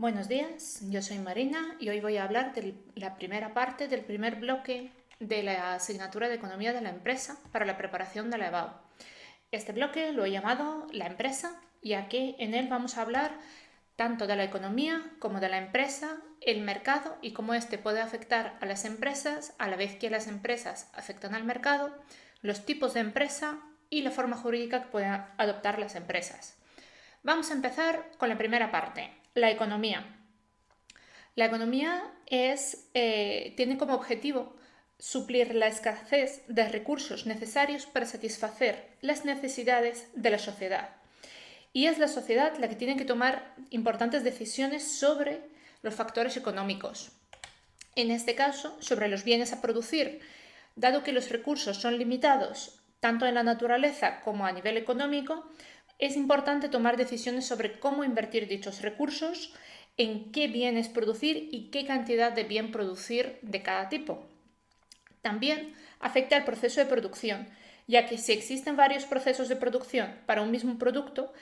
Buenos días, yo soy Marina y hoy voy a hablar de la primera parte del primer bloque de la asignatura de Economía de la Empresa para la preparación de la EBAU. Este bloque lo he llamado La Empresa, ya que en él vamos a hablar tanto de la economía como de la empresa, el mercado y cómo éste puede afectar a las empresas a la vez que las empresas afectan al mercado, los tipos de empresa y la forma jurídica que pueden adoptar las empresas. Vamos a empezar con la primera parte, la economía. La economía tiene como objetivo suplir la escasez de recursos necesarios para satisfacer las necesidades de la sociedad. Y es la sociedad la que tiene que tomar importantes decisiones sobre los factores económicos. En este caso, sobre los bienes a producir, dado que los recursos son limitados tanto en la naturaleza como a nivel económico, es importante tomar decisiones sobre cómo invertir dichos recursos, en qué bienes producir y qué cantidad de bien producir de cada tipo. También afecta al proceso de producción, ya que si existen varios procesos de producción para un mismo producto,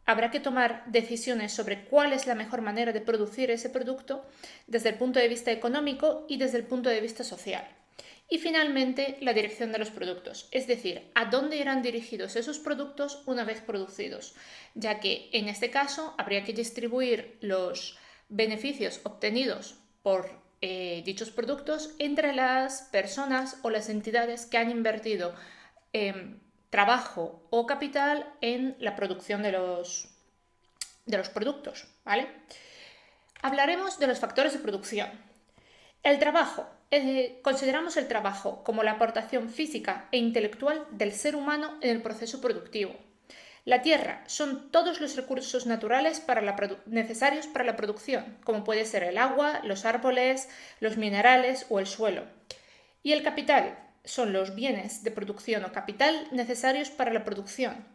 habrá que tomar decisiones sobre cuál es la mejor manera de producir ese producto desde el punto de vista económico y desde el punto de vista social. Y finalmente, la dirección de los productos, es decir, a dónde irán dirigidos esos productos una vez producidos, ya que en este caso habría que distribuir los beneficios obtenidos por dichos productos entre las personas o las entidades que han invertido trabajo o capital en la producción de los productos, ¿vale? Hablaremos de los factores de producción. El trabajo. Consideramos el trabajo como la aportación física e intelectual del ser humano en el proceso productivo. La tierra son todos los recursos naturales necesarios para la producción, como puede ser el agua, los árboles, los minerales o el suelo. Y el capital son los bienes de producción o capital necesarios para la producción.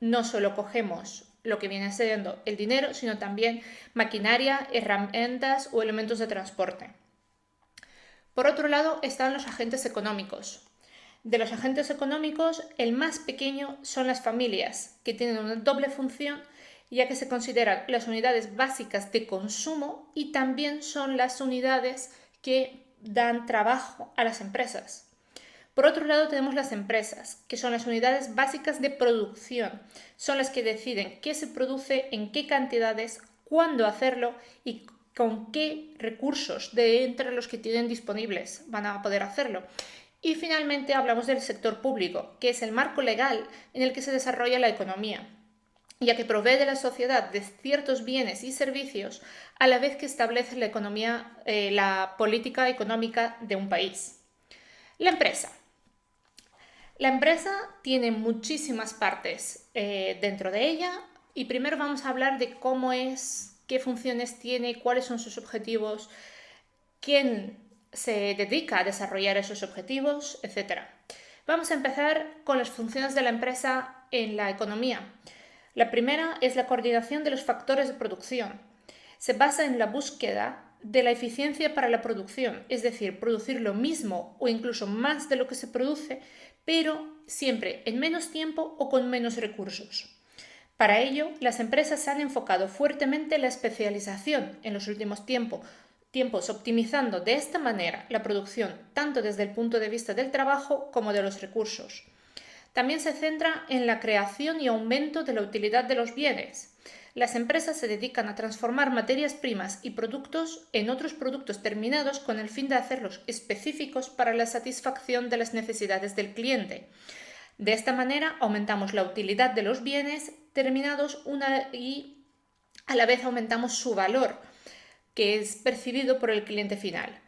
No solo cogemos lo que viene siendo el dinero, sino también maquinaria, herramientas o elementos de transporte. Por otro lado están los agentes económicos. De los agentes económicos, el más pequeño son las familias, que tienen una doble función, ya que se consideran las unidades básicas de consumo y también son las unidades que dan trabajo a las empresas. Por otro lado tenemos las empresas, que son las unidades básicas de producción. Son las que deciden qué se produce, en qué cantidades, cuándo hacerlo y con qué recursos de entre los que tienen disponibles van a poder hacerlo. Y finalmente hablamos del sector público, que es el marco legal en el que se desarrolla la economía, ya que provee de la sociedad de ciertos bienes y servicios a la vez que establece la economía, la política económica de un país. La empresa. La empresa tiene muchísimas partes dentro de ella y primero vamos a hablar de cómo es, qué funciones tiene, cuáles son sus objetivos, quién se dedica a desarrollar esos objetivos, etc. Vamos a empezar con las funciones de la empresa en la economía. La primera es la coordinación de los factores de producción. Se basa en la búsqueda de la eficiencia para la producción, es decir, producir lo mismo o incluso más de lo que se produce, pero siempre en menos tiempo o con menos recursos. Para ello, las empresas se han enfocado fuertemente en la especialización en los últimos tiempos, optimizando de esta manera la producción tanto desde el punto de vista del trabajo como de los recursos. También se centra en la creación y aumento de la utilidad de los bienes. Las empresas se dedican a transformar materias primas y productos en otros productos terminados con el fin de hacerlos específicos para la satisfacción de las necesidades del cliente. De esta manera aumentamos la utilidad de los bienes terminados y a la vez aumentamos su valor, que es percibido por el cliente final.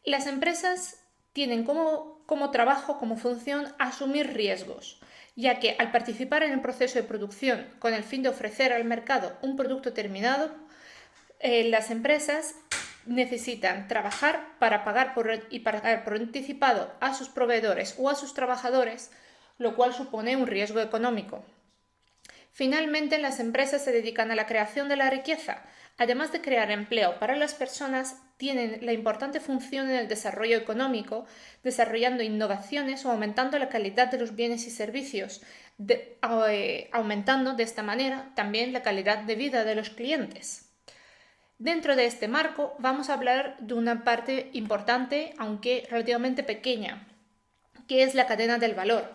Las empresas tienen como trabajo, como función, asumir riesgos, ya que al participar en el proceso de producción con el fin de ofrecer al mercado un producto terminado, las empresas necesitan trabajar para pagar por anticipado a sus proveedores o a sus trabajadores, lo cual supone un riesgo económico. Finalmente, las empresas se dedican a la creación de la riqueza. Además de crear empleo para las personas, tienen la importante función en el desarrollo económico, desarrollando innovaciones o aumentando la calidad de los bienes y servicios, aumentando de esta manera también la calidad de vida de los clientes. Dentro de este marco vamos a hablar de una parte importante, aunque relativamente pequeña, que es la cadena del valor.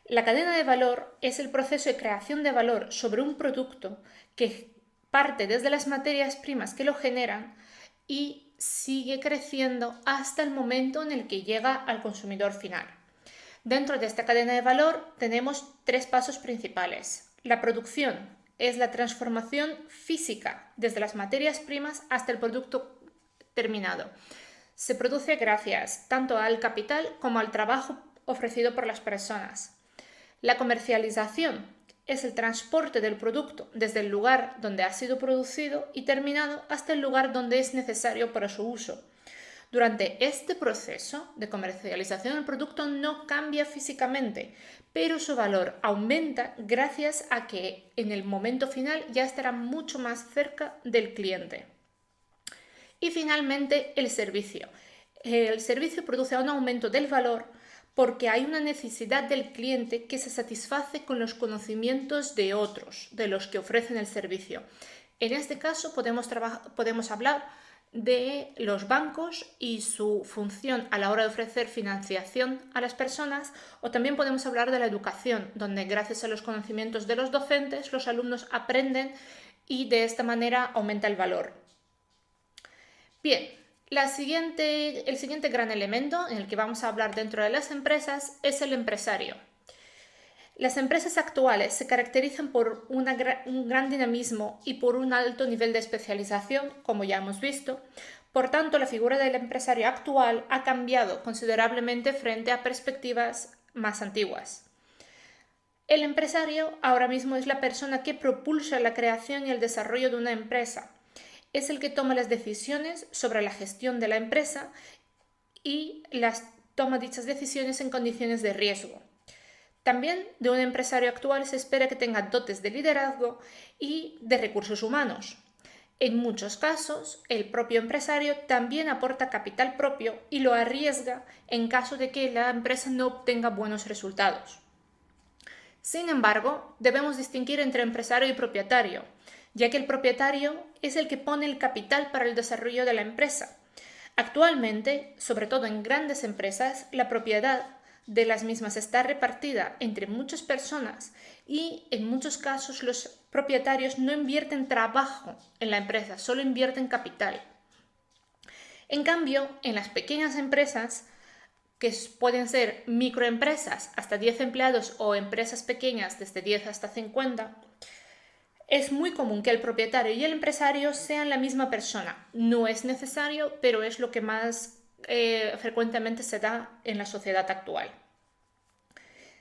La cadena de valor es el proceso de creación de valor sobre un producto que parte desde las materias primas que lo generan y sigue creciendo hasta el momento en el que llega al consumidor final. Dentro de esta cadena de valor tenemos 3 pasos principales. La producción es la transformación física desde las materias primas hasta el producto terminado. Se produce gracias tanto al capital como al trabajo ofrecido por las personas. La comercialización es el transporte del producto desde el lugar donde ha sido producido y terminado hasta el lugar donde es necesario para su uso. Durante este proceso de comercialización el producto no cambia físicamente, pero su valor aumenta gracias a que en el momento final ya estará mucho más cerca del cliente. Y finalmente el servicio. El servicio produce un aumento del valor porque hay una necesidad del cliente que se satisface con los conocimientos de otros, de los que ofrecen el servicio. En este caso podemos hablar de los bancos y su función a la hora de ofrecer financiación a las personas, o también podemos hablar de la educación, donde gracias a los conocimientos de los docentes los alumnos aprenden y de esta manera aumenta el valor. Bien, el siguiente gran elemento en el que vamos a hablar dentro de las empresas es el empresario. Las empresas actuales se caracterizan por un gran dinamismo y por un alto nivel de especialización, como ya hemos visto. Por tanto, la figura del empresario actual ha cambiado considerablemente frente a perspectivas más antiguas. El empresario ahora mismo es la persona que propulsa la creación y el desarrollo de una empresa. Es el que toma las decisiones sobre la gestión de la empresa y toma dichas decisiones en condiciones de riesgo. También de un empresario actual se espera que tenga dotes de liderazgo y de recursos humanos. En muchos casos, el propio empresario también aporta capital propio y lo arriesga en caso de que la empresa no obtenga buenos resultados. Sin embargo, debemos distinguir entre empresario y propietario, ya que el propietario es el que pone el capital para el desarrollo de la empresa. Actualmente, sobre todo en grandes empresas, la propiedad de las mismas está repartida entre muchas personas y en muchos casos los propietarios no invierten trabajo en la empresa, solo invierten capital. En cambio, en las pequeñas empresas, que pueden ser microempresas hasta 10 empleados o empresas pequeñas desde 10 hasta 50, es muy común que el propietario y el empresario sean la misma persona. No es necesario, pero es lo que más frecuentemente se da en la sociedad actual.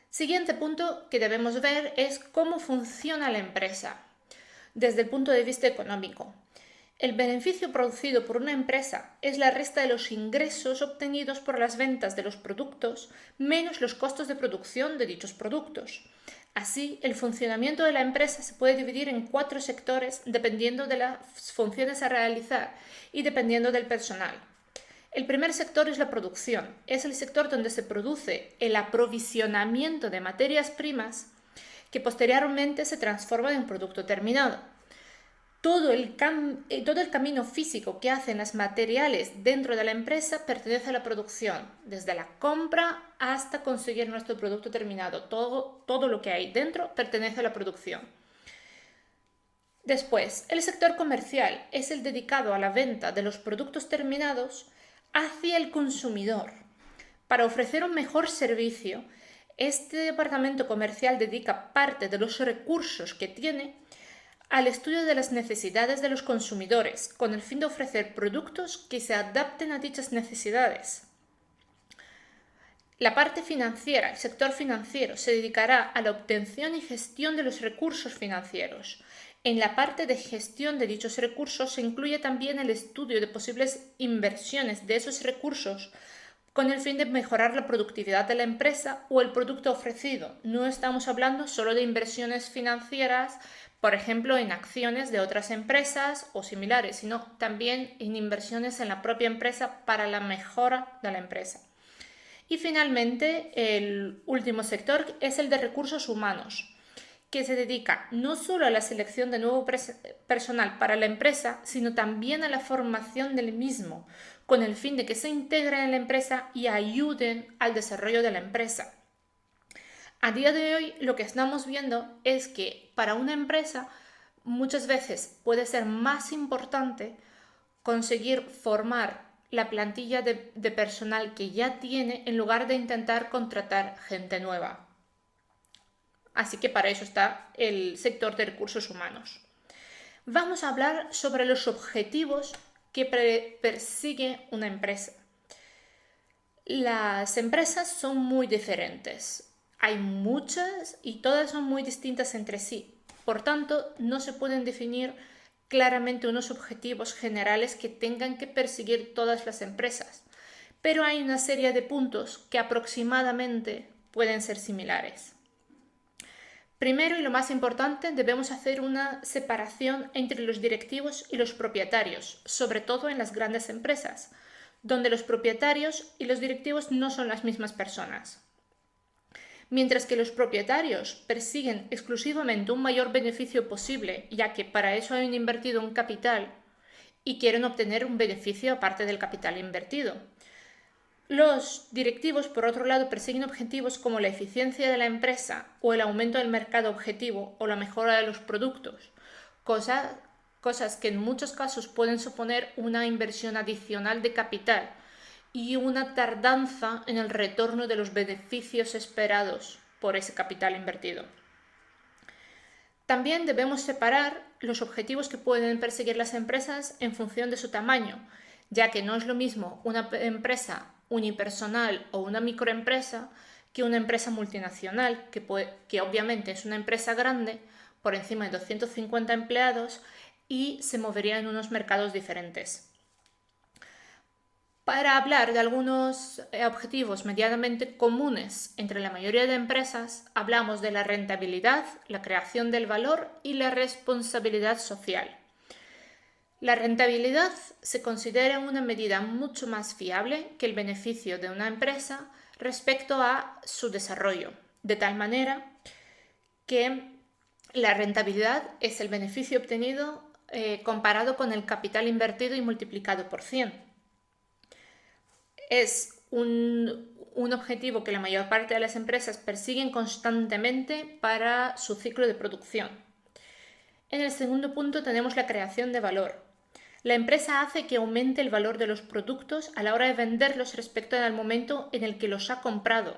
Siguiente punto que debemos ver es cómo funciona la empresa desde el punto de vista económico. El beneficio producido por una empresa es la resta de los ingresos obtenidos por las ventas de los productos menos los costos de producción de dichos productos. Así, el funcionamiento de la empresa se puede dividir en 4 sectores dependiendo de las funciones a realizar y dependiendo del personal. El primer sector es la producción. Es el sector donde se produce el aprovisionamiento de materias primas que posteriormente se transforman en producto terminado. Todo el camino físico que hacen los materiales dentro de la empresa pertenece a la producción, desde la compra hasta conseguir nuestro producto terminado. Todo lo que hay dentro pertenece a la producción. Después, el sector comercial es el dedicado a la venta de los productos terminados hacia el consumidor. Para ofrecer un mejor servicio, este departamento comercial dedica parte de los recursos que tiene al estudio de las necesidades de los consumidores, con el fin de ofrecer productos que se adapten a dichas necesidades. La parte financiera, el sector financiero, se dedicará a la obtención y gestión de los recursos financieros. En la parte de gestión de dichos recursos se incluye también el estudio de posibles inversiones de esos recursos con el fin de mejorar la productividad de la empresa o el producto ofrecido. No estamos hablando solo de inversiones financieras, por ejemplo, en acciones de otras empresas o similares, sino también en inversiones en la propia empresa para la mejora de la empresa. Y finalmente, el último sector es el de recursos humanos, que se dedica no solo a la selección de nuevo personal para la empresa, sino también a la formación del mismo, con el fin de que se integren en la empresa y ayuden al desarrollo de la empresa. A día de hoy lo que estamos viendo es que para una empresa muchas veces puede ser más importante conseguir formar la plantilla de personal que ya tiene en lugar de intentar contratar gente nueva. Así que para eso está el sector de recursos humanos. Vamos a hablar sobre los objetivos que persigue una empresa. Las empresas son muy diferentes. Hay muchas y todas son muy distintas entre sí. Por tanto, no se pueden definir claramente unos objetivos generales que tengan que perseguir todas las empresas. Pero hay una serie de puntos que aproximadamente pueden ser similares. Primero y lo más importante, debemos hacer una separación entre los directivos y los propietarios, sobre todo en las grandes empresas, donde los propietarios y los directivos no son las mismas personas. Mientras que los propietarios persiguen exclusivamente un mayor beneficio posible, ya que para eso han invertido un capital y quieren obtener un beneficio aparte del capital invertido. Los directivos, por otro lado, persiguen objetivos como la eficiencia de la empresa o el aumento del mercado objetivo o la mejora de los productos, cosas que en muchos casos pueden suponer una inversión adicional de capital y una tardanza en el retorno de los beneficios esperados por ese capital invertido. También debemos separar los objetivos que pueden perseguir las empresas en función de su tamaño, ya que no es lo mismo una empresa unipersonal o una microempresa que una empresa multinacional, que obviamente es una empresa grande, por encima de 250 empleados, y se movería en unos mercados diferentes. Para hablar de algunos objetivos medianamente comunes entre la mayoría de empresas, hablamos de la rentabilidad, la creación del valor y la responsabilidad social. La rentabilidad se considera una medida mucho más fiable que el beneficio de una empresa respecto a su desarrollo, de tal manera que la rentabilidad es el beneficio obtenido comparado con el capital invertido y multiplicado por 100. Es un objetivo que la mayor parte de las empresas persiguen constantemente para su ciclo de producción. En el segundo punto tenemos la creación de valor. La empresa hace que aumente el valor de los productos a la hora de venderlos respecto al momento en el que los ha comprado,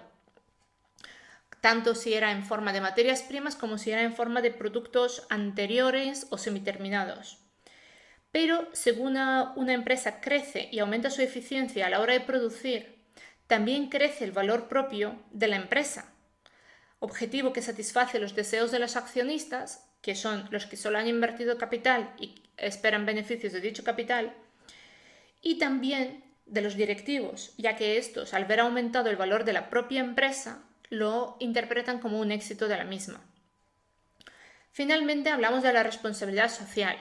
tanto si era en forma de materias primas como si era en forma de productos anteriores o semiterminados. Pero según una empresa crece y aumenta su eficiencia a la hora de producir, también crece el valor propio de la empresa, objetivo que satisface los deseos de los accionistas, que son los que solo han invertido capital y esperan beneficios de dicho capital, y también de los directivos, ya que estos, al ver aumentado el valor de la propia empresa, lo interpretan como un éxito de la misma. Finalmente hablamos de la responsabilidad social.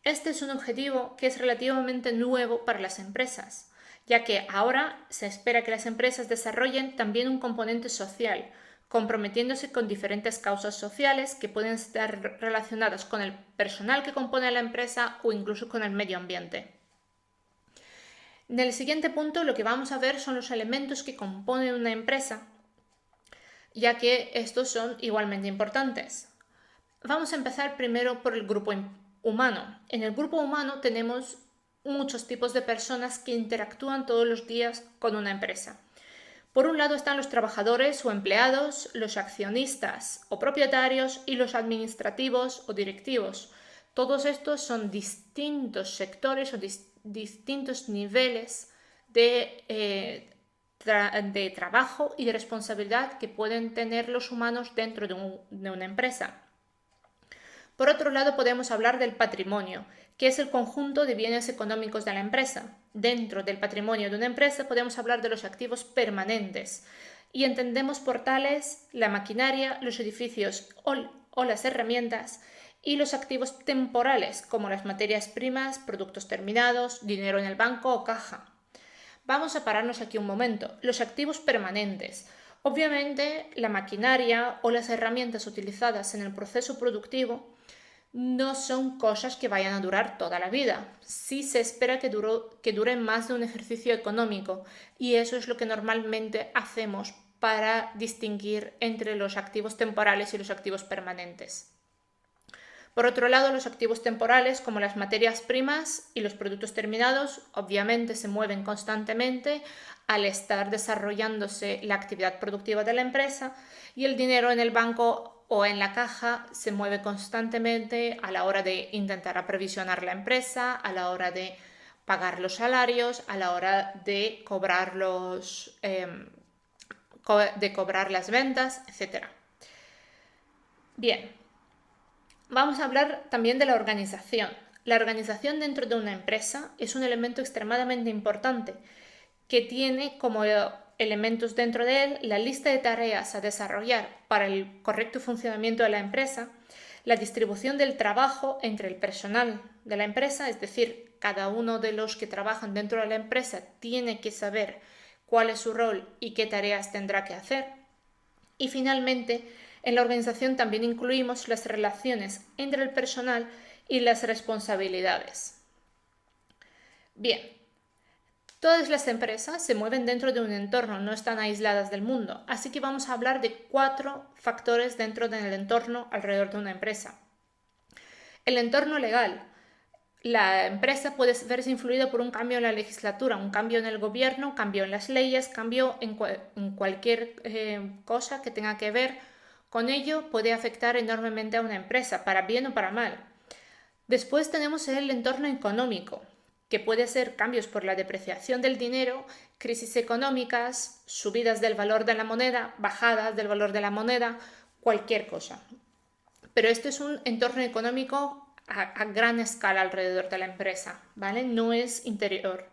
Este es un objetivo que es relativamente nuevo para las empresas, ya que ahora se espera que las empresas desarrollen también un componente social, comprometiéndose con diferentes causas sociales que pueden estar relacionadas con el personal que compone la empresa o incluso con el medio ambiente. En el siguiente punto lo que vamos a ver son los elementos que componen una empresa, ya que estos son igualmente importantes. Vamos a empezar primero por el grupo humano. En el grupo humano tenemos muchos tipos de personas que interactúan todos los días con una empresa. Por un lado están los trabajadores o empleados, los accionistas o propietarios y los administrativos o directivos. Todos estos son distintos sectores o distintos niveles de trabajo y de responsabilidad que pueden tener los humanos dentro de una empresa. Por otro lado, podemos hablar del patrimonio, que es el conjunto de bienes económicos de la empresa. Dentro del patrimonio de una empresa podemos hablar de los activos permanentes y entendemos por tales la maquinaria, los edificios o las herramientas, y los activos temporales como las materias primas, productos terminados, dinero en el banco o caja. Vamos a pararnos aquí un momento. Los activos permanentes Obviamente, la maquinaria o las herramientas utilizadas en el proceso productivo no son cosas que vayan a durar toda la vida. Sí se espera que duren más de un ejercicio económico, y eso es lo que normalmente hacemos para distinguir entre los activos temporales y los activos permanentes. Por otro lado, los activos temporales, como las materias primas y los productos terminados, obviamente se mueven constantemente al estar desarrollándose la actividad productiva de la empresa, y el dinero en el banco o en la caja se mueve constantemente a la hora de intentar aprovisionar la empresa, a la hora de pagar los salarios, a la hora de cobrar las ventas, etc. Bien, vamos a hablar también de la organización. La organización dentro de una empresa es un elemento extremadamente importante que tiene como elementos dentro de él la lista de tareas a desarrollar para el correcto funcionamiento de la empresa, la distribución del trabajo entre el personal de la empresa, es decir, cada uno de los que trabajan dentro de la empresa tiene que saber cuál es su rol y qué tareas tendrá que hacer. Y finalmente, en la organización también incluimos las relaciones entre el personal y las responsabilidades. Bien, todas las empresas se mueven dentro de un entorno, no están aisladas del mundo, así que vamos a hablar de 4 factores dentro del entorno alrededor de una empresa. El entorno legal. La empresa puede verse influida por un cambio en la legislatura, un cambio en el gobierno, cambio en las leyes, cambio en cualquier cosa que tenga que ver con ello, puede afectar enormemente a una empresa, para bien o para mal. Después tenemos el entorno económico, que puede ser cambios por la depreciación del dinero, crisis económicas, subidas del valor de la moneda, bajadas del valor de la moneda, cualquier cosa. Pero esto es un entorno económico a gran escala alrededor de la empresa, ¿vale? No es interior.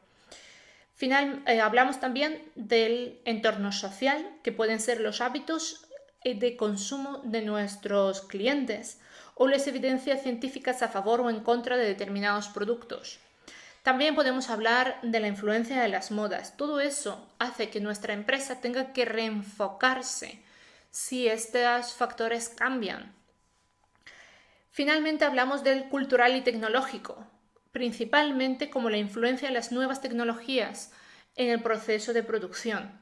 Hablamos también del entorno social, que pueden ser los hábitos de consumo de nuestros clientes o las evidencias científicas a favor o en contra de determinados productos. También podemos hablar de la influencia de las modas. Todo eso hace que nuestra empresa tenga que reenfocarse si estos factores cambian. Finalmente hablamos del cultural y tecnológico, principalmente como la influencia de las nuevas tecnologías en el proceso de producción.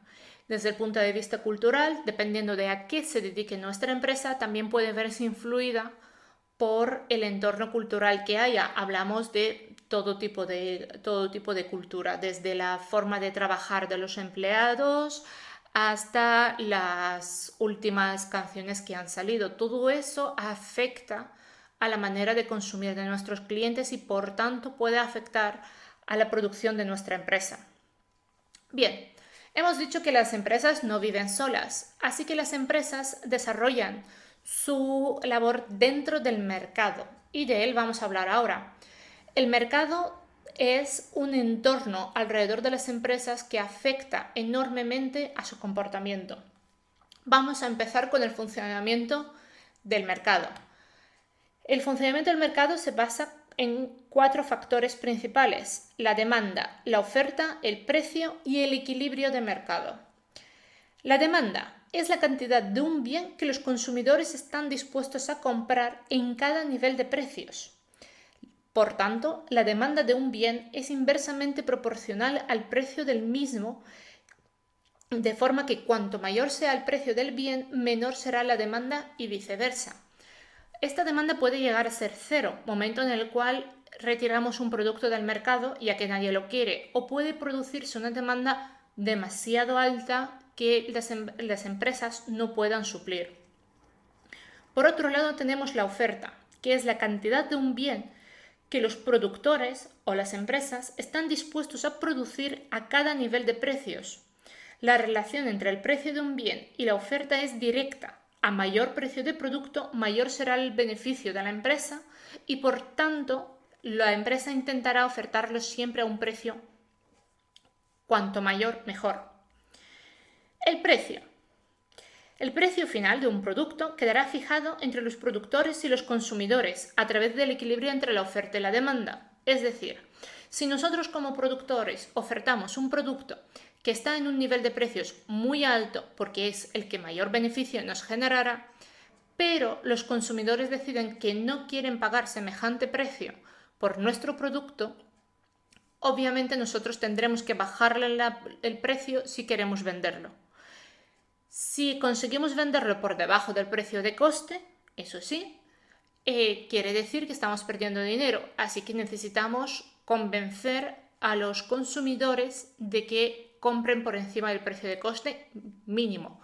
Desde el punto de vista cultural, dependiendo de a qué se dedique nuestra empresa, también puede verse influida por el entorno cultural que haya. Hablamos de todo tipo de cultura, desde la forma de trabajar de los empleados hasta las últimas canciones que han salido. Todo eso afecta a la manera de consumir de nuestros clientes y por tanto puede afectar a la producción de nuestra empresa. Bien, hemos dicho que las empresas no viven solas, así que las empresas desarrollan su labor dentro del mercado y de él vamos a hablar ahora. El mercado es un entorno alrededor de las empresas que afecta enormemente a su comportamiento. Vamos a empezar con el funcionamiento del mercado. El funcionamiento del mercado se basa en 4 factores principales: la demanda, la oferta, el precio y el equilibrio de mercado. La demanda es la cantidad de un bien que los consumidores están dispuestos a comprar en cada nivel de precios. Por tanto, la demanda de un bien es inversamente proporcional al precio del mismo, de forma que cuanto mayor sea el precio del bien, menor será la demanda y viceversa. Esta demanda puede llegar a ser 0, momento en el cual retiramos un producto del mercado ya que nadie lo quiere, o puede producirse una demanda demasiado alta que las empresas no puedan suplir. Por otro lado tenemos la oferta, que es la cantidad de un bien que los productores o las empresas están dispuestos a producir a cada nivel de precios. La relación entre el precio de un bien y la oferta es directa. A mayor precio de producto, mayor será el beneficio de la empresa y por tanto la empresa intentará ofertarlo siempre a un precio cuanto mayor, mejor. El precio. El precio final de un producto quedará fijado entre los productores y los consumidores a través del equilibrio entre la oferta y la demanda. Es decir, si nosotros como productores ofertamos un producto que está en un nivel de precios muy alto porque es el que mayor beneficio nos generará, pero los consumidores deciden que no quieren pagar semejante precio por nuestro producto, obviamente nosotros tendremos que bajarle el precio si queremos venderlo. Si conseguimos venderlo por debajo del precio de coste, eso sí, quiere decir que estamos perdiendo dinero, así que necesitamos convencer a los consumidores de que compren por encima del precio de coste mínimo.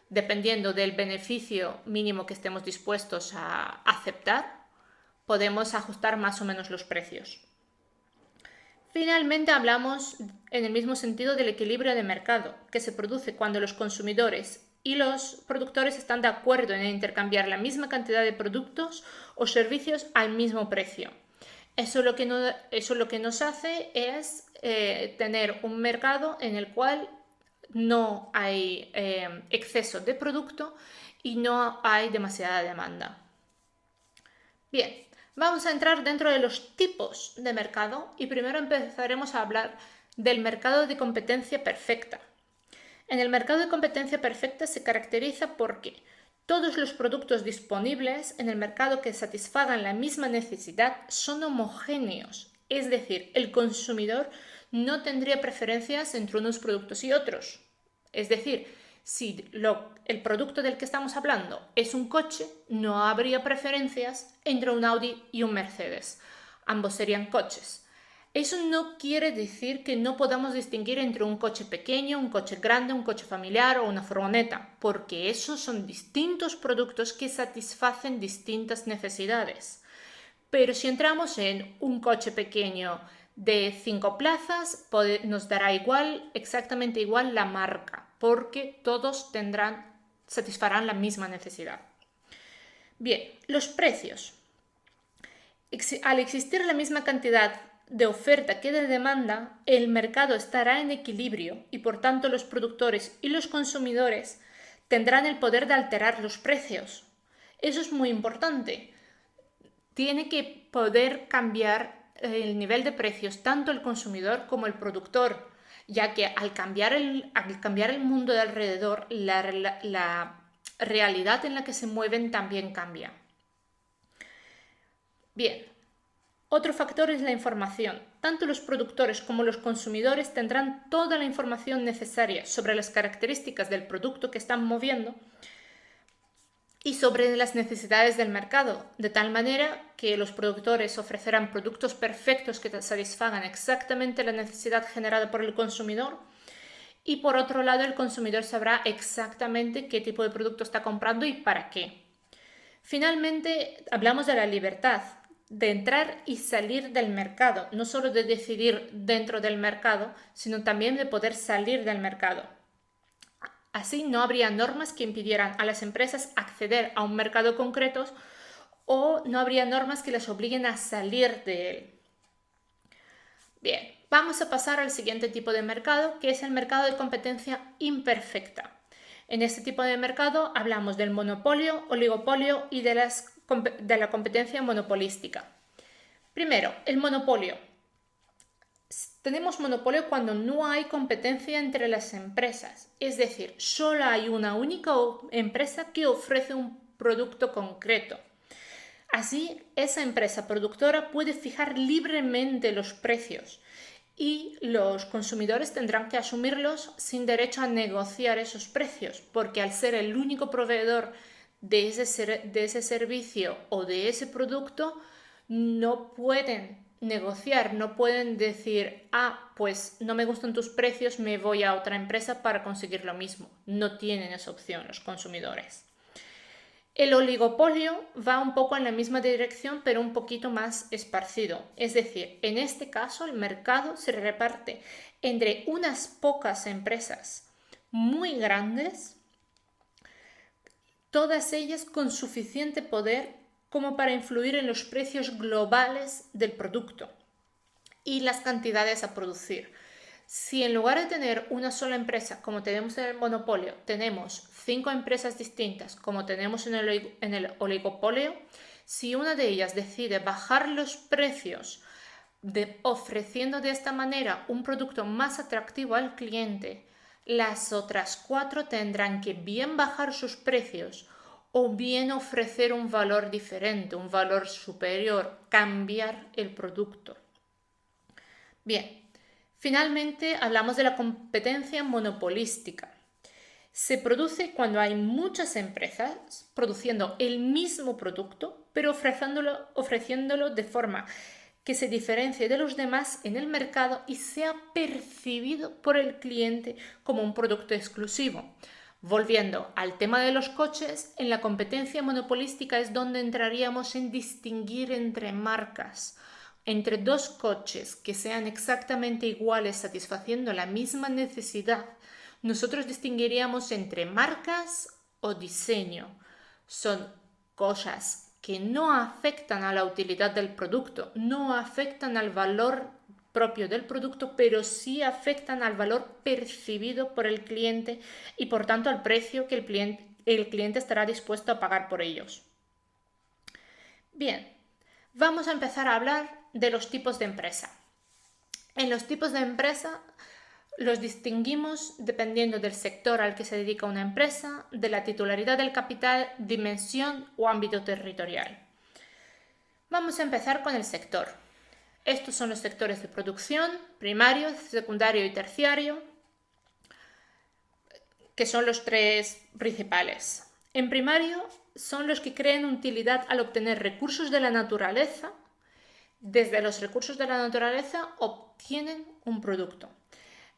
Dependiendo del beneficio mínimo que estemos dispuestos a aceptar, podemos ajustar más o menos los precios. Finalmente hablamos en el mismo sentido del equilibrio de mercado, que se produce cuando los consumidores y los productores están de acuerdo en intercambiar la misma cantidad de productos o servicios al mismo precio. Eso lo que nos hace es tener un mercado en el cual no hay exceso de producto y no hay demasiada demanda. Bien, vamos a entrar dentro de los tipos de mercado y primero empezaremos a hablar del mercado de competencia perfecta. En el mercado de competencia perfecta se caracteriza porque todos los productos disponibles en el mercado que satisfagan la misma necesidad son homogéneos, es decir, el consumidor no tendría preferencias entre unos productos y otros. Es decir, si el producto del que estamos hablando es un coche, no habría preferencias entre un Audi y un Mercedes. Ambos serían coches. Eso no quiere decir que no podamos distinguir entre un coche pequeño, un coche grande, un coche familiar o una furgoneta, porque esos son distintos productos que satisfacen distintas necesidades. Pero si entramos en un coche pequeño de 5 plazas, nos dará exactamente igual la marca, porque todos satisfarán la misma necesidad. Bien, los precios. Al existir la misma cantidad de oferta que de demanda, el mercado estará en equilibrio y por tanto los productores y los consumidores tendrán el poder de alterar los precios. Eso es muy importante. Tiene que poder cambiar el nivel de precios tanto el consumidor como el productor, ya que al cambiar el mundo de alrededor, la realidad en la que se mueven también cambia. Bien. Otro factor es la información. Tanto los productores como los consumidores tendrán toda la información necesaria sobre las características del producto que están moviendo y sobre las necesidades del mercado, de tal manera que los productores ofrecerán productos perfectos que satisfagan exactamente la necesidad generada por el consumidor y por otro lado el consumidor sabrá exactamente qué tipo de producto está comprando y para qué. Finalmente, hablamos de la libertad, de entrar y salir del mercado, no solo de decidir dentro del mercado, sino también de poder salir del mercado. Así no habría normas que impidieran a las empresas acceder a un mercado concreto o no habría normas que les obliguen a salir de él. Bien, vamos a pasar al siguiente tipo de mercado, que es el mercado de competencia imperfecta. En este tipo de mercado hablamos del monopolio, oligopolio y de la competencia monopolística. Primero, el monopolio. Tenemos monopolio cuando no hay competencia entre las empresas, es decir, solo hay una única empresa que ofrece un producto concreto. Así, esa empresa productora puede fijar libremente los precios y los consumidores tendrán que asumirlos sin derecho a negociar esos precios, porque al ser el único proveedor de ese servicio o de ese producto, no pueden negociar, no pueden decir, pues no me gustan tus precios, me voy a otra empresa para conseguir lo mismo. No tienen esa opción los consumidores. El oligopolio va un poco en la misma dirección, pero un poquito más esparcido. Es decir, en este caso el mercado se reparte entre unas pocas empresas muy grandes, todas ellas con suficiente poder como para influir en los precios globales del producto y las cantidades a producir. Si en lugar de tener una sola empresa, como tenemos en el monopolio, tenemos 5 empresas distintas, como tenemos en el oligopolio, si una de ellas decide bajar los precios ofreciendo de esta manera un producto más atractivo al cliente, las otras 4 tendrán que bien bajar sus precios o bien ofrecer un valor diferente, un valor superior, cambiar el producto. Bien, finalmente hablamos de la competencia monopolística. Se produce cuando hay muchas empresas produciendo el mismo producto, pero ofreciéndolo de forma que se diferencie de los demás en el mercado y sea percibido por el cliente como un producto exclusivo. Volviendo al tema de los coches, en la competencia monopolística es donde entraríamos en distinguir entre marcas. Entre 2 coches que sean exactamente iguales satisfaciendo la misma necesidad, nosotros distinguiríamos entre marcas o diseño. Son cosas que no afectan a la utilidad del producto, no afectan al valor propio del producto, pero sí afectan al valor percibido por el cliente y por tanto al precio que el cliente estará dispuesto a pagar por ellos. Bien, vamos a empezar a hablar de los tipos de empresa. En los tipos de empresa los distinguimos dependiendo del sector al que se dedica una empresa, de la titularidad del capital, dimensión o ámbito territorial. Vamos a empezar con el sector. Estos son los sectores de producción, primario, secundario y terciario, que son los 3 principales. En primario son los que crean utilidad al obtener recursos de la naturaleza. Desde los recursos de la naturaleza obtienen un producto.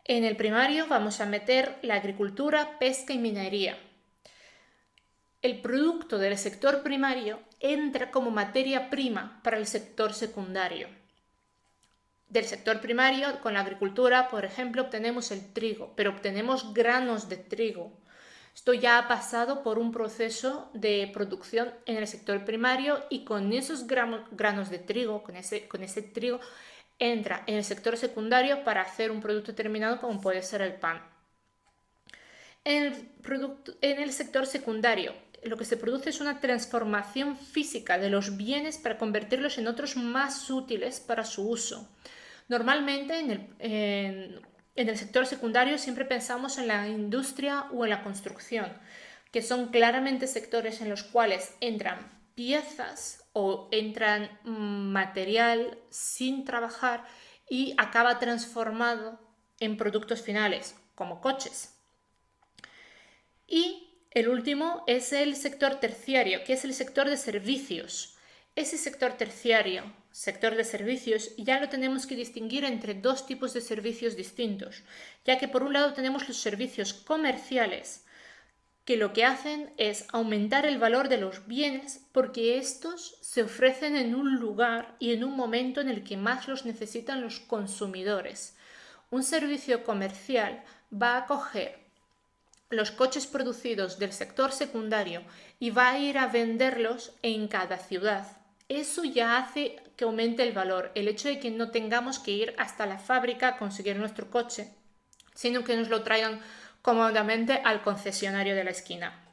En el primario vamos a meter la agricultura, pesca y minería. El producto del sector primario entra como materia prima para el sector secundario. Del sector primario, con la agricultura, por ejemplo, obtenemos el trigo, pero obtenemos granos de trigo. Esto ya ha pasado por un proceso de producción en el sector primario y con esos granos de trigo, con ese trigo, entra en el sector secundario para hacer un producto terminado como puede ser el pan. En el sector secundario, lo que se produce es una transformación física de los bienes para convertirlos en otros más útiles para su uso. Normalmente en el sector secundario siempre pensamos en la industria o en la construcción, que son claramente sectores en los cuales entran piezas o entran material sin trabajar y acaba transformado en productos finales, como coches. Y el último es el sector terciario, que es el sector de servicios. Ese sector terciario, sector de servicios, ya lo tenemos que distinguir entre 2 tipos de servicios distintos, ya que por un lado tenemos los servicios comerciales, que lo que hacen es aumentar el valor de los bienes porque estos se ofrecen en un lugar y en un momento en el que más los necesitan los consumidores. Un servicio comercial va a coger los coches producidos del sector secundario y va a ir a venderlos en cada ciudad. Eso ya hace que aumente el valor, el hecho de que no tengamos que ir hasta la fábrica a conseguir nuestro coche, sino que nos lo traigan cómodamente al concesionario de la esquina.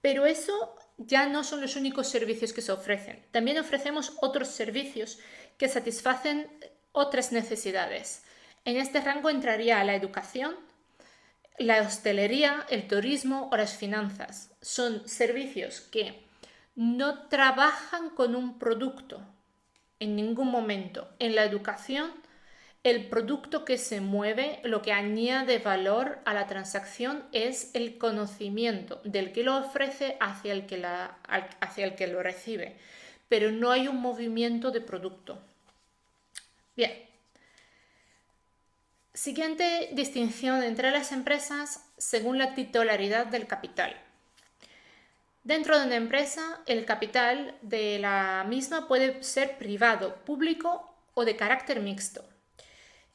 Pero eso ya no son los únicos servicios que se ofrecen. También ofrecemos otros servicios que satisfacen otras necesidades. En este rango entraría la educación, la hostelería, el turismo o las finanzas. Son servicios que no trabajan con un producto en ningún momento. En la educación, el producto que se mueve, lo que añade valor a la transacción es el conocimiento del que lo ofrece hacia el que lo recibe, pero no hay un movimiento de producto. Bien. Siguiente distinción entre las empresas según la titularidad del capital. Dentro de una empresa, el capital de la misma puede ser privado, público o de carácter mixto.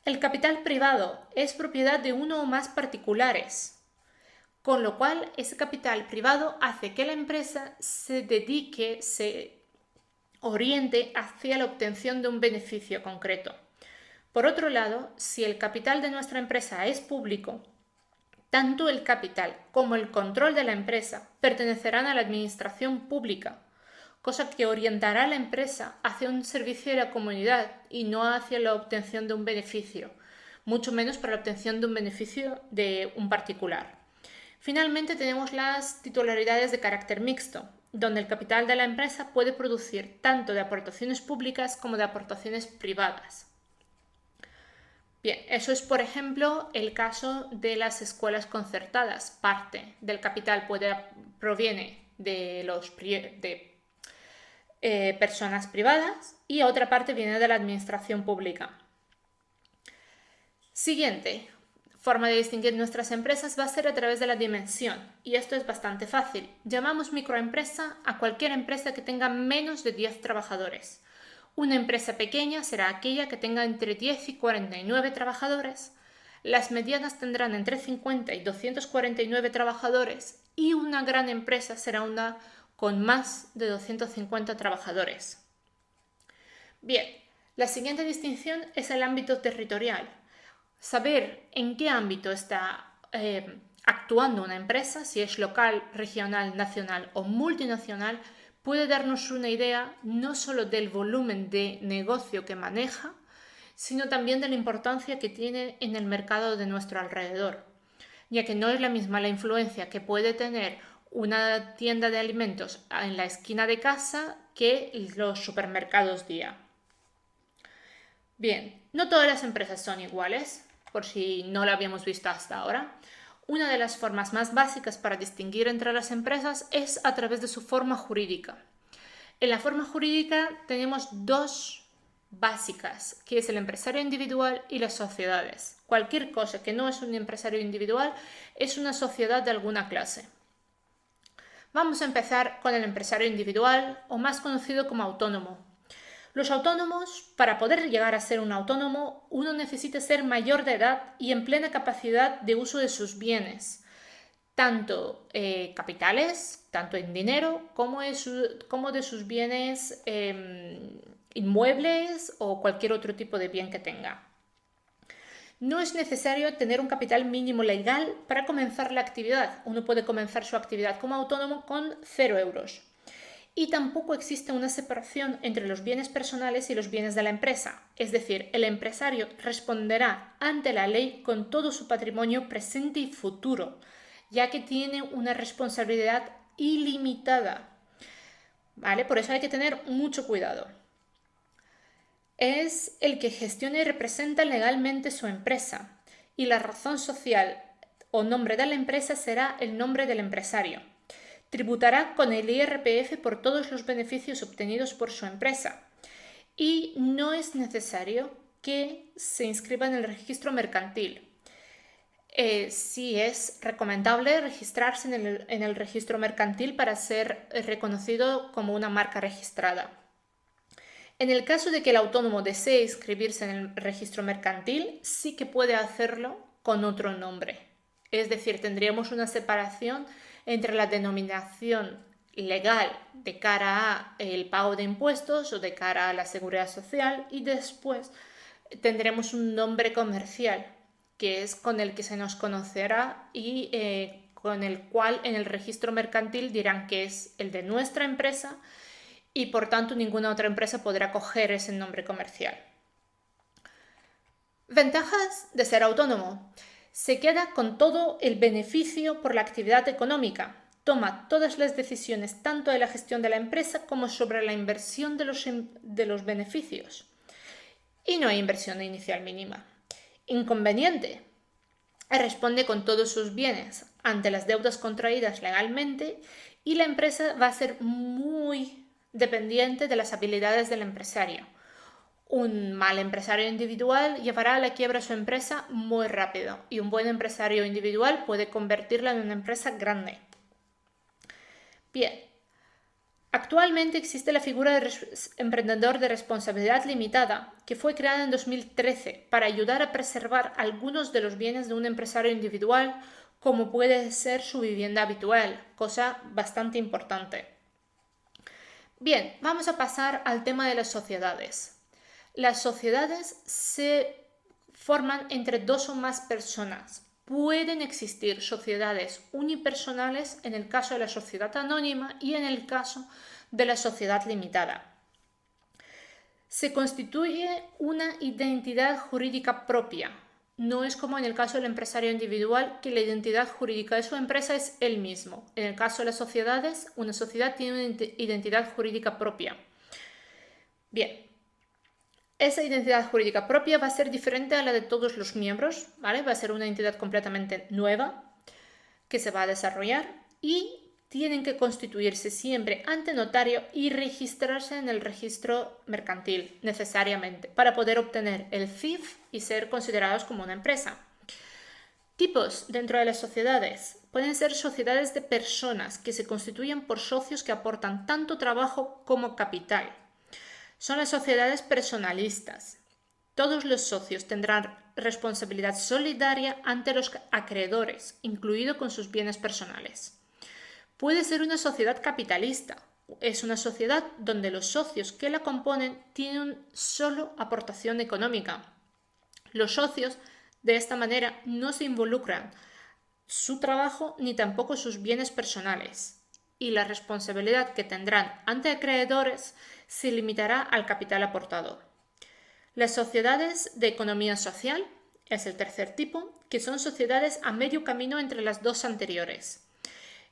El capital privado es propiedad de uno o más particulares, con lo cual ese capital privado hace que la empresa se oriente hacia la obtención de un beneficio concreto. Por otro lado, si el capital de nuestra empresa es público, tanto el capital como el control de la empresa pertenecerán a la administración pública, cosa que orientará a la empresa hacia un servicio de la comunidad y no hacia la obtención de un beneficio, mucho menos para la obtención de un beneficio de un particular. Finalmente tenemos las titularidades de carácter mixto, donde el capital de la empresa puede producir tanto de aportaciones públicas como de aportaciones privadas. Bien, eso es, por ejemplo, el caso de las escuelas concertadas. Parte del capital proviene de personas privadas y otra parte viene de la administración pública. Siguiente forma de distinguir nuestras empresas va a ser a través de la dimensión, y esto es bastante fácil. Llamamos microempresa a cualquier empresa que tenga menos de 10 trabajadores. Una empresa pequeña será aquella que tenga entre 10 y 49 trabajadores. Las medianas tendrán entre 50 y 249 trabajadores y una gran empresa será una con más de 250 trabajadores. Bien, la siguiente distinción es el ámbito territorial. Saber en qué ámbito está actuando una empresa, si es local, regional, nacional o multinacional, puede darnos una idea no solo del volumen de negocio que maneja, sino también de la importancia que tiene en el mercado de nuestro alrededor, ya que no es la misma la influencia que puede tener una tienda de alimentos en la esquina de casa que los supermercados día. Bien, no todas las empresas son iguales, por si no lo habíamos visto hasta ahora. Una de las formas más básicas para distinguir entre las empresas es a través de su forma jurídica. En la forma jurídica tenemos dos básicas, que es el empresario individual y las sociedades. Cualquier cosa que no es un empresario individual es una sociedad de alguna clase. Vamos a empezar con el empresario individual, o más conocido como autónomo. Los autónomos, para poder llegar a ser un autónomo, uno necesita ser mayor de edad y en plena capacidad de uso de sus bienes, tanto capitales, tanto en dinero, como de sus bienes inmuebles o cualquier otro tipo de bien que tenga. No es necesario tener un capital mínimo legal para comenzar la actividad. Uno puede comenzar su actividad como autónomo con 0 euros. Y tampoco existe una separación entre los bienes personales y los bienes de la empresa. Es decir, el empresario responderá ante la ley con todo su patrimonio presente y futuro, ya que tiene una responsabilidad ilimitada. ¿Vale? Por eso hay que tener mucho cuidado. Es el que gestiona y representa legalmente su empresa, y la razón social o nombre de la empresa será el nombre del empresario. Tributará con el IRPF por todos los beneficios obtenidos por su empresa y no es necesario que se inscriba en el registro mercantil. Sí es recomendable registrarse en el registro mercantil para ser reconocido como una marca registrada. En el caso de que el autónomo desee inscribirse en el registro mercantil, sí que puede hacerlo con otro nombre. Es decir, tendríamos una separación entre la denominación legal de cara a el pago de impuestos o de cara a la seguridad social, y después tendremos un nombre comercial que es con el que se nos conocerá y con el cual en el registro mercantil dirán que es el de nuestra empresa y por tanto ninguna otra empresa podrá coger ese nombre comercial. Ventajas de ser autónomo. Se queda con todo el beneficio por la actividad económica. Toma todas las decisiones tanto de la gestión de la empresa como sobre la inversión de los beneficios. Y no hay inversión inicial mínima. Inconveniente. Responde con todos sus bienes ante las deudas contraídas legalmente y la empresa va a ser muy dependiente de las habilidades del empresario. Un mal empresario individual llevará a la quiebra su empresa muy rápido y un buen empresario individual puede convertirla en una empresa grande. Bien, actualmente existe la figura de emprendedor de responsabilidad limitada, que fue creada en 2013 para ayudar a preservar algunos de los bienes de un empresario individual, como puede ser su vivienda habitual, cosa bastante importante. Bien, vamos a pasar al tema de las sociedades. Las sociedades se forman entre dos o más personas pueden existir sociedades unipersonales en el caso de la sociedad anónima y en el caso de la sociedad limitada. Se constituye una identidad jurídica propia. No es como en el caso del empresario individual, que la identidad jurídica de su empresa es él mismo. En el caso de las sociedades, una sociedad tiene una identidad jurídica propia. Bien, esa identidad jurídica propia va a ser diferente a la de todos los miembros, ¿vale? Va a ser una entidad completamente nueva que se va a desarrollar y tienen que constituirse siempre ante notario y registrarse en el registro mercantil necesariamente para poder obtener el CIF y ser considerados como una empresa. Tipos dentro de las sociedades. Pueden ser sociedades de personas que se constituyen por socios que aportan tanto trabajo como capital. Son las sociedades personalistas. Todos los socios tendrán responsabilidad solidaria ante los acreedores, incluido con sus bienes personales. Puede ser una sociedad capitalista. Es una sociedad donde los socios que la componen tienen solo aportación económica. Los socios, de esta manera, no se involucran su trabajo ni tampoco sus bienes personales, y la responsabilidad que tendrán ante acreedores se limitará al capital aportado. Las sociedades de economía social es el tercer tipo, que son sociedades a medio camino entre las dos anteriores,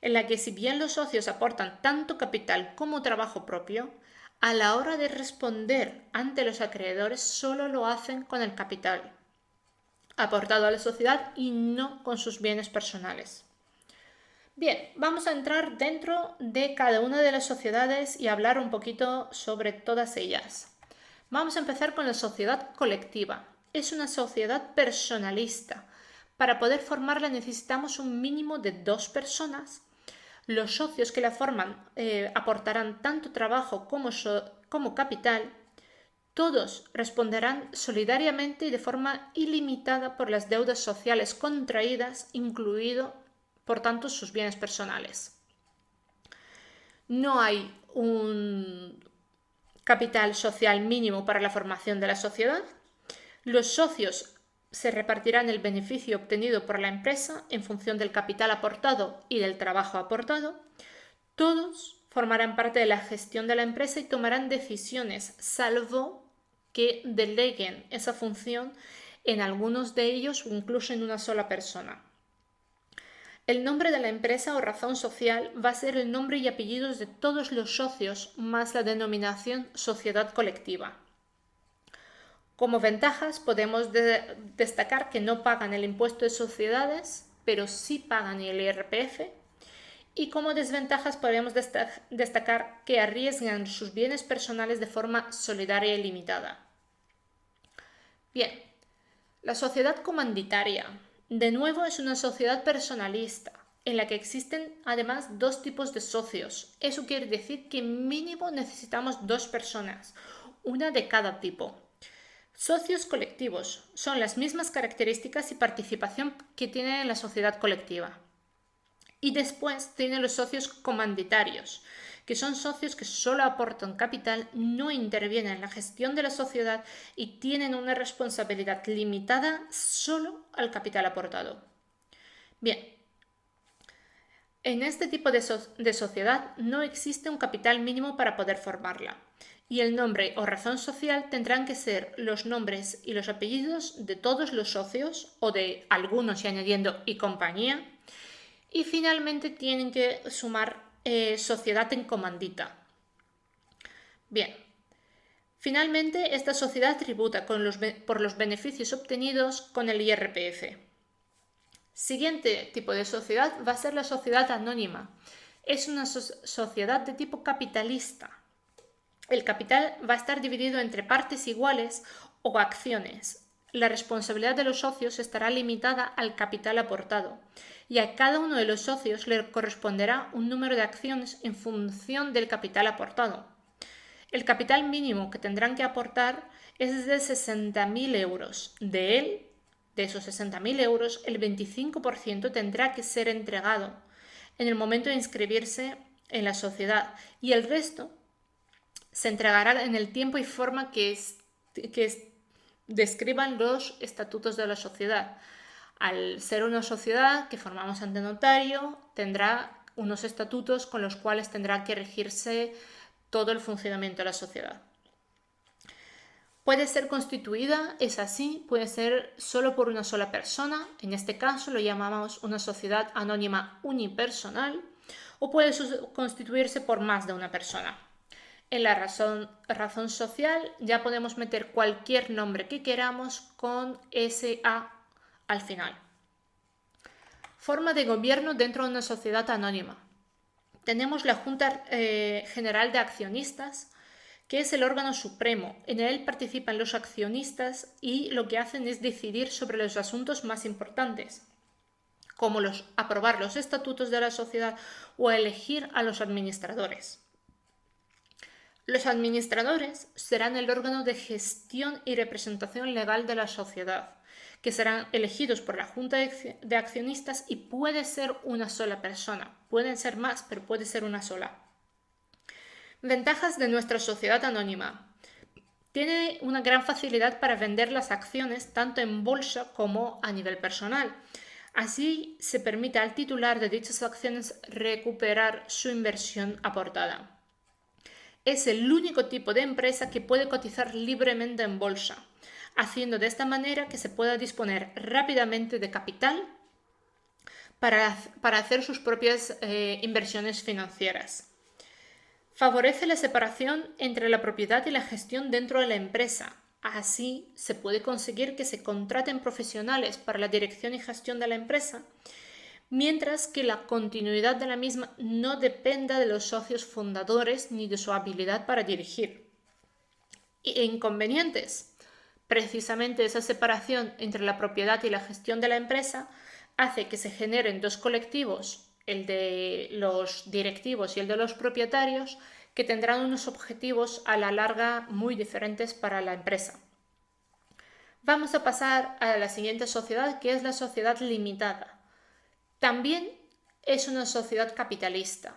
en la que si bien los socios aportan tanto capital como trabajo propio, a la hora de responder ante los acreedores solo lo hacen con el capital aportado a la sociedad y no con sus bienes personales. Bien, vamos a entrar dentro de cada una de las sociedades y hablar un poquito sobre todas ellas. Vamos a empezar con la sociedad colectiva. Es una sociedad personalista. Para poder formarla necesitamos un mínimo de 2 personas. Los socios que la forman aportarán tanto trabajo como capital. Todos responderán solidariamente y de forma ilimitada por las deudas sociales contraídas, incluido, por tanto, sus bienes personales. No hay un capital social mínimo para la formación de la sociedad. Los socios se repartirán el beneficio obtenido por la empresa en función del capital aportado y del trabajo aportado. Todos formarán parte de la gestión de la empresa y tomarán decisiones, salvo que deleguen esa función en algunos de ellos o incluso en una sola persona. El nombre de la empresa o razón social va a ser el nombre y apellidos de todos los socios más la denominación sociedad colectiva. Como ventajas podemos destacar que no pagan el impuesto de sociedades, pero sí pagan el IRPF. Y como desventajas podemos destacar que arriesgan sus bienes personales de forma solidaria y limitada. Bien, la sociedad comanditaria. De nuevo es una sociedad personalista, en la que existen además 2 tipos de socios. Eso quiere decir que mínimo necesitamos 2 personas, una de cada tipo. Socios colectivos son las mismas características y participación que tienen en la sociedad colectiva. Y después tienen los socios comanditarios, que son socios que solo aportan capital, no intervienen en la gestión de la sociedad y tienen una responsabilidad limitada solo al capital aportado. Bien, en este tipo de sociedad no existe un capital mínimo para poder formarla, y el nombre o razón social tendrán que ser los nombres y los apellidos de todos los socios o de algunos y añadiendo y compañía, y finalmente tienen que sumar sociedad en comandita. Bien, finalmente esta sociedad tributa por los beneficios obtenidos con el IRPF. Siguiente tipo de sociedad va a ser la sociedad anónima. Es una sociedad de tipo capitalista. El capital va a estar dividido entre partes iguales o acciones. La responsabilidad de los socios estará limitada al capital aportado y a cada uno de los socios le corresponderá un número de acciones en función del capital aportado. El capital mínimo que tendrán que aportar es de 60.000 euros. De esos 60.000 euros, el 25% tendrá que ser entregado en el momento de inscribirse en la sociedad y el resto se entregará en el tiempo y forma que describan los estatutos de la sociedad. Al ser una sociedad que formamos ante notario, tendrá unos estatutos con los cuales tendrá que regirse todo el funcionamiento de la sociedad. Puede ser constituida, es así, puede ser solo por una sola persona, en este caso lo llamamos una sociedad anónima unipersonal, o puede constituirse por más de una persona. En la razón social ya podemos meter cualquier nombre que queramos con SA al final. Forma de gobierno dentro de una sociedad anónima. Tenemos la Junta General de Accionistas, que es el órgano supremo. En él participan los accionistas y lo que hacen es decidir sobre los asuntos más importantes, como aprobar los estatutos de la sociedad o elegir a los administradores. Los administradores serán el órgano de gestión y representación legal de la sociedad, que serán elegidos por la Junta de Accionistas y puede ser una sola persona. Pueden ser más, pero puede ser una sola. Ventajas de nuestra sociedad anónima. Tiene una gran facilidad para vender las acciones tanto en bolsa como a nivel personal. Así se permite al titular de dichas acciones recuperar su inversión aportada. Es el único tipo de empresa que puede cotizar libremente en bolsa, haciendo de esta manera que se pueda disponer rápidamente de capital para hacer sus propias inversiones financieras. Favorece la separación entre la propiedad y la gestión dentro de la empresa. Así se puede conseguir que se contraten profesionales para la dirección y gestión de la empresa, mientras que la continuidad de la misma no dependa de los socios fundadores ni de su habilidad para dirigir. Inconvenientes. Precisamente esa separación entre la propiedad y la gestión de la empresa hace que se generen dos colectivos, el de los directivos y el de los propietarios, que tendrán unos objetivos a la larga muy diferentes para la empresa. Vamos a pasar a la siguiente sociedad, que es la sociedad limitada. También es una sociedad capitalista.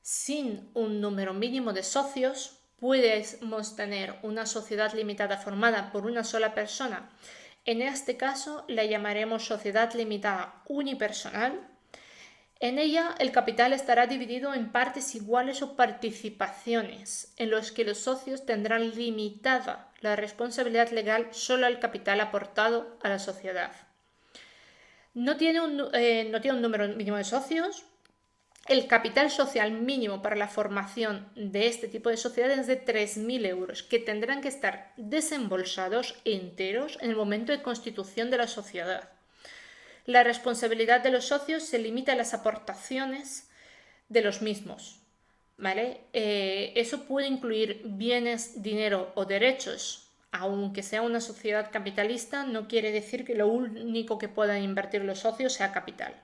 Sin un número mínimo de socios, podemos tener una sociedad limitada formada por una sola persona. En este caso la llamaremos sociedad limitada unipersonal. En ella el capital estará dividido en partes iguales o participaciones, en los que los socios tendrán limitada la responsabilidad legal solo al capital aportado a la sociedad. No tiene un número mínimo de socios. El capital social mínimo para la formación de este tipo de sociedades es de 3.000 euros, que tendrán que estar desembolsados enteros en el momento de constitución de la sociedad. La responsabilidad de los socios se limita a las aportaciones de los mismos, ¿vale? Eso puede incluir bienes, dinero o derechos. Aunque sea una sociedad capitalista, no quiere decir que lo único que puedan invertir los socios sea capital.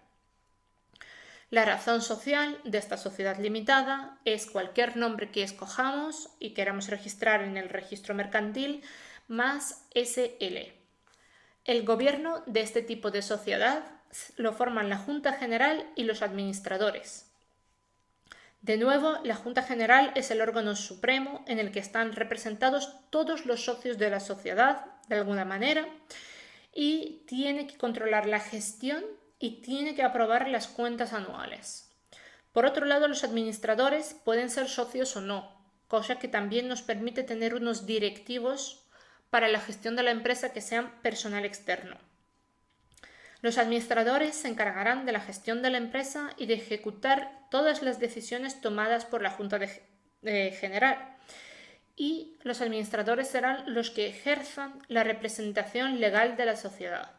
La razón social de esta sociedad limitada es cualquier nombre que escojamos y queramos registrar en el registro mercantil más SL. El gobierno de este tipo de sociedad lo forman la Junta General y los administradores. De nuevo, la Junta General es el órgano supremo en el que están representados todos los socios de la sociedad, de alguna manera, y tiene que controlar la gestión y tiene que aprobar las cuentas anuales. Por otro lado, los administradores pueden ser socios o no, cosa que también nos permite tener unos directivos para la gestión de la empresa que sean personal externo. Los administradores se encargarán de la gestión de la empresa y de ejecutar todas las decisiones tomadas por la Junta General. Y los administradores serán los que ejerzan la representación legal de la sociedad.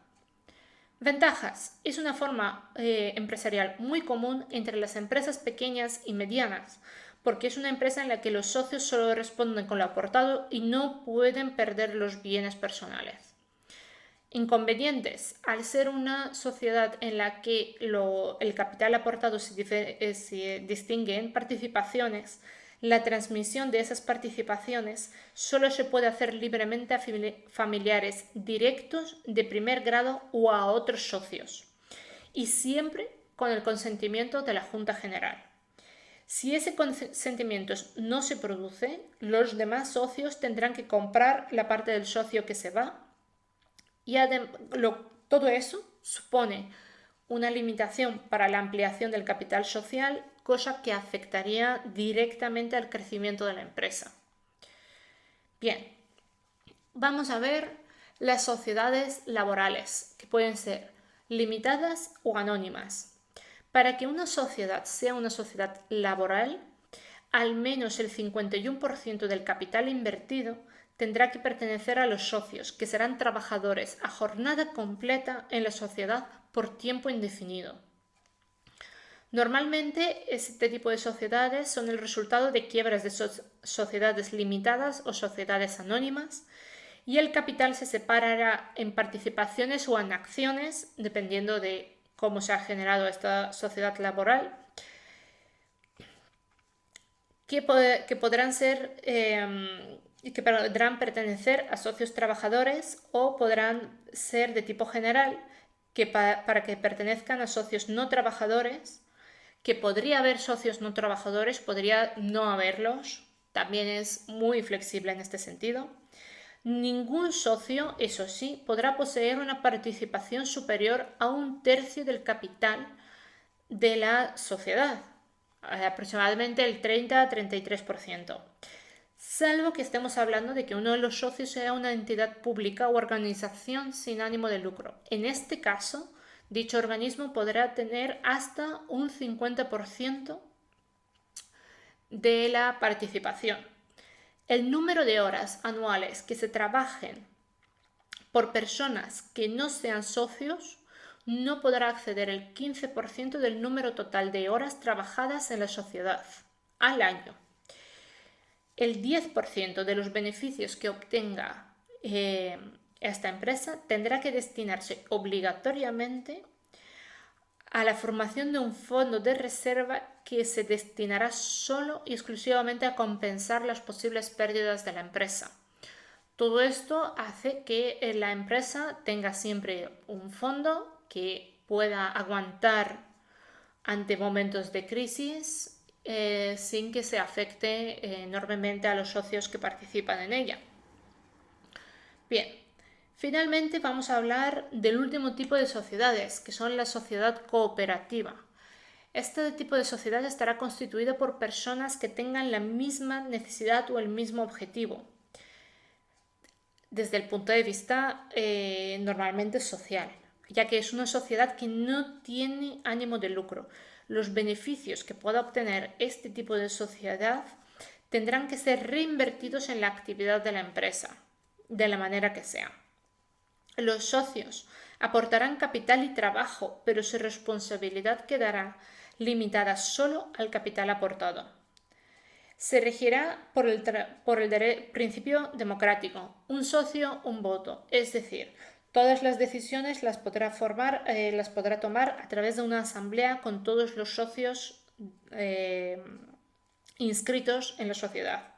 Ventajas. Es una forma empresarial muy común entre las empresas pequeñas y medianas, porque es una empresa en la que los socios solo responden con lo aportado y no pueden perder los bienes personales. Inconvenientes. Al ser una sociedad en la que el capital aportado se distingue en participaciones, la transmisión de esas participaciones solo se puede hacer libremente a familiares directos de primer grado o a otros socios, y siempre con el consentimiento de la Junta General. Si ese consentimiento no se produce, los demás socios tendrán que comprar la parte del socio que se va, y todo eso supone una limitación para la ampliación del capital social, cosa que afectaría directamente al crecimiento de la empresa. Bien, vamos a ver las sociedades laborales, que pueden ser limitadas o anónimas. Para que una sociedad sea una sociedad laboral, al menos el 51% del capital invertido tendrá que pertenecer a los socios, que serán trabajadores a jornada completa en la sociedad por tiempo indefinido. Normalmente, este tipo de sociedades son el resultado de quiebras de sociedades limitadas o sociedades anónimas, y el capital se separará en participaciones o en acciones, dependiendo de cómo se ha generado esta sociedad laboral, que podrán ser que podrán pertenecer a socios trabajadores o podrán ser de tipo general, que para que pertenezcan a socios no trabajadores, que podría haber socios no trabajadores, podría no haberlos, también es muy flexible en este sentido. Ningún socio, eso sí, podrá poseer una participación superior a 1/3 del capital de la sociedad, aproximadamente el 30 a 33%, salvo que estemos hablando de que uno de los socios sea una entidad pública o organización sin ánimo de lucro. En este caso, dicho organismo podrá tener hasta un 50% de la participación. El número de horas anuales que se trabajen por personas que no sean socios no podrá exceder el 15% del número total de horas trabajadas en la sociedad al año. El 10% de los beneficios que obtenga esta empresa tendrá que destinarse obligatoriamente a la formación de un fondo de reserva que se destinará solo y exclusivamente a compensar las posibles pérdidas de la empresa. Todo esto hace que la empresa tenga siempre un fondo que pueda aguantar ante momentos de crisis sin que se afecte enormemente a los socios que participan en ella. Bien, finalmente vamos a hablar del último tipo de sociedades, que son la sociedad cooperativa. Este tipo de sociedad estará constituido por personas que tengan la misma necesidad o el mismo objetivo, desde el punto de vista normalmente social, ya que es una sociedad que no tiene ánimo de lucro. Los beneficios que pueda obtener este tipo de sociedad tendrán que ser reinvertidos en la actividad de la empresa, de la manera que sea. Los socios aportarán capital y trabajo, pero su responsabilidad quedará limitada solo al capital aportado. Se regirá por el principio democrático, un socio, un voto, es decir, todas las decisiones las podrá tomar a través de una asamblea con todos los socios inscritos en la sociedad.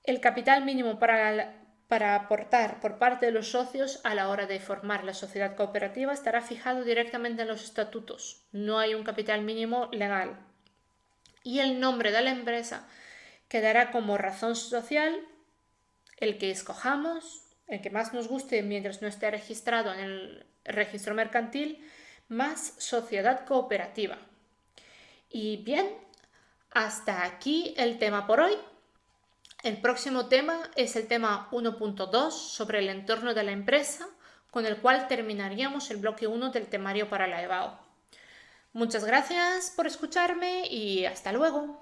El capital mínimo para aportar por parte de los socios a la hora de formar la sociedad cooperativa estará fijado directamente en los estatutos. No hay un capital mínimo legal. Y el nombre de la empresa quedará como razón social, el que escojamos, el que más nos guste mientras no esté registrado en el registro mercantil, más sociedad cooperativa. Y bien, hasta aquí el tema por hoy. El próximo tema es el tema 1.2 sobre el entorno de la empresa, con el cual terminaríamos el bloque 1 del temario para la EBAU. Muchas gracias por escucharme y hasta luego.